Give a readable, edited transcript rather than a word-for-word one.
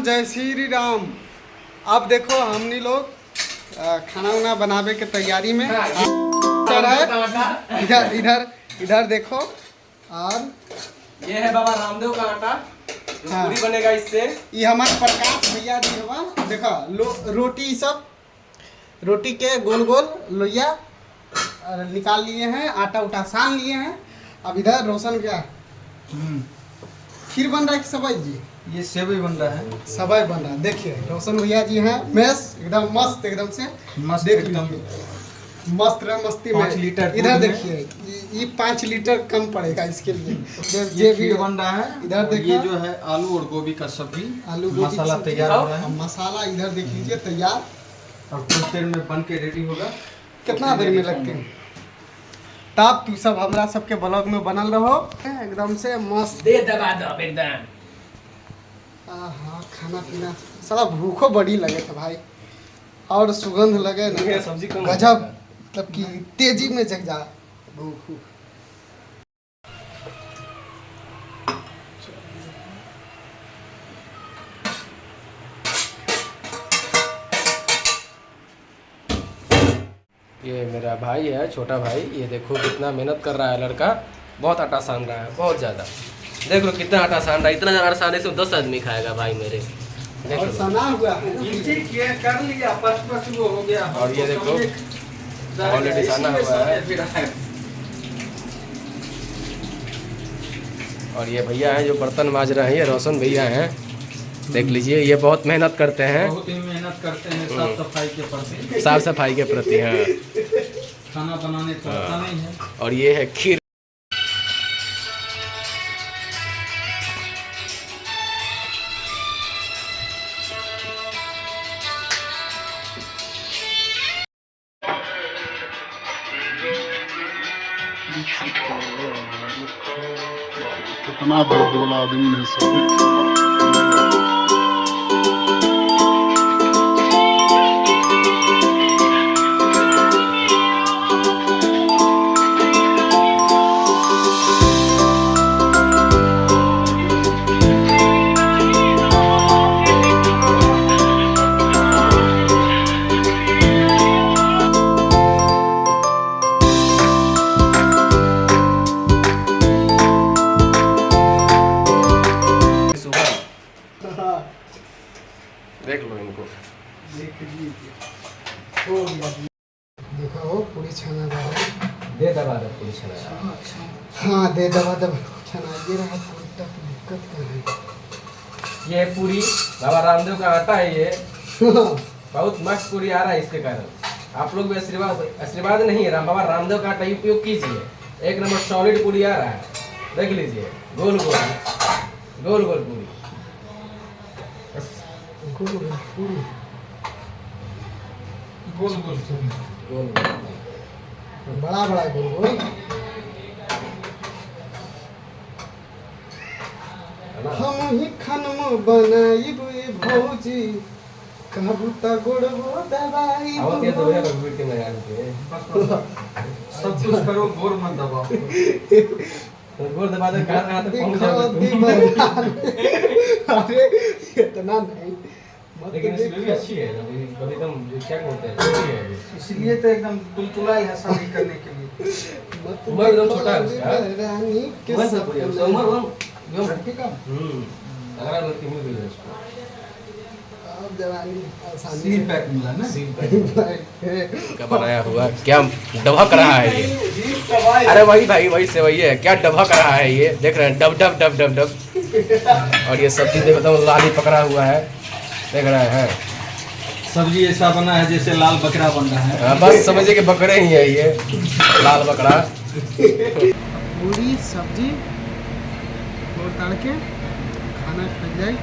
जय श्री राम। अब देखो हमनी लोग खाना वाना बनावे के तैयारी में चल रहा है। इधर इधर इधर देखो। और ये है बाबा रामदेव का आटा जो पूरी बनेगा इससे। ये हमारे प्रकाश भैया जी हुआ देखो रोटी सब रोटी के गोल गोल लोहिया निकाल लिए हैं, आटा उटा सान लिए हैं। अब इधर रोशन क्या खीर बन रहा है कि सबाई जी? ये सेवई बन रहा है, सबाई बन रहा है। देखिए रोशन भैया जी हैं मेस एकदम मस्त एकदम से मस्त एकदम मस्त रहा मस्ती में। 5 लीटर इधर देखिए ये 5 लीटर कम पड़ेगा इसके लिए। ये खीर बन रहा है। इधर देखिए ये जो है आलू और गोभी का सब्जी, आलू मसाला तैयार हो रहा है। मसाला इधर देख लीजिए तैयार और कुछ देर में बन के रेडी होगा। कितना देर में लगते हैं। तब तू सब हमरा सबके ब्लॉग में बनल रहो एकदम से मस्त। दे दबा दो एकदम। हाँ खाना पीना सारा भूखो बड़ी लगे थे भाई और सुगंध लगे ना सब्जी कम गजब, मतलब कि तेजी में जग जा भूख। ये मेरा भाई है, छोटा भाई। ये देखो कितना मेहनत कर रहा है लड़का। बहुत आटा सान रहा है, बहुत ज़्यादा। देख लो कितना आटा सान रहा है। इतना ज़्यादा साने से 10 आदमी खाएगा भाई मेरे। देख और लो। सना हुआ है कर लिया, पच वो हो गया। और ये देखो ऑलरेडी साना हुआ है। और ये भैया हैं जो बर्तन माज रहे हैं, ये रोशन भैया हैं। देख लीजिए ये बहुत मेहनत करते हैं, बहुत ही मेहनत करते हैं साफ सफाई के प्रति। साफ सफाई के प्रति। हाँ खाना बनाने तो आता नहीं है। और ये है खीर। कितना दर्द वाला आदमी है सब। देख लो इनको। हो गया देखो वो पूरी छना रहा। दे दबा दो पूरी छना। हाँ दे दबा छना ये रहा। कोई दिक्कत क्या है। ये पूरी बाबा रामदेव का आटा है। ये बहुत मस्त पूरी आ रहा है। इसके कारण आप लोग भी आशीर्वाद नहीं है बाबा रामदेव का आटा उपयोग कीजिए। 1 नंबर सॉलिड पूरी आ रहा है। देख लीजिए गोल गोल गोल गोल पूरी। गोल गोल पूरी गोल गोल गोल गोल बड़ा बड़ा गोल गोल। हम ही खनम बनाइब भौजी कहबू त गोड़बो दबाई। आवत ये दोहे का वीडियो में यार के सब कुछ करो, गोर मत दबाओ। तो गोल दबा दे कहां तक पहुंच जाओगे। अरे इतना नहीं लेकिन इसमें भी अच्छी है। कभी एकदम क्या बोलते हैं अच्छी है। इसलिए तो एकदम तुलतुला है शादी करने के लिए। उम्र एकदम छोटा है उसका। रानी के उम्र सब जो लड़के का अगर लड़की मिल गई उसको अब जवानी आसानी सील पैक मिला ना। सील पैक का बनाया हुआ क्या डबक रहा है ये। अरे वही भाई वही से वही है क्या डबक रहा है ये। देख रहे हैं dub dub dub dub dub. और ये सब्जी देखो तो लाली पकड़ा हुआ है। देख रहे हैं सब्जी ऐसा बना है जैसे लाल बकरा बन रहा है। बस समझिए कि बकरे ही है ये लाल बकरा। पूरी सब्जी और तड़के खाना खा जाए।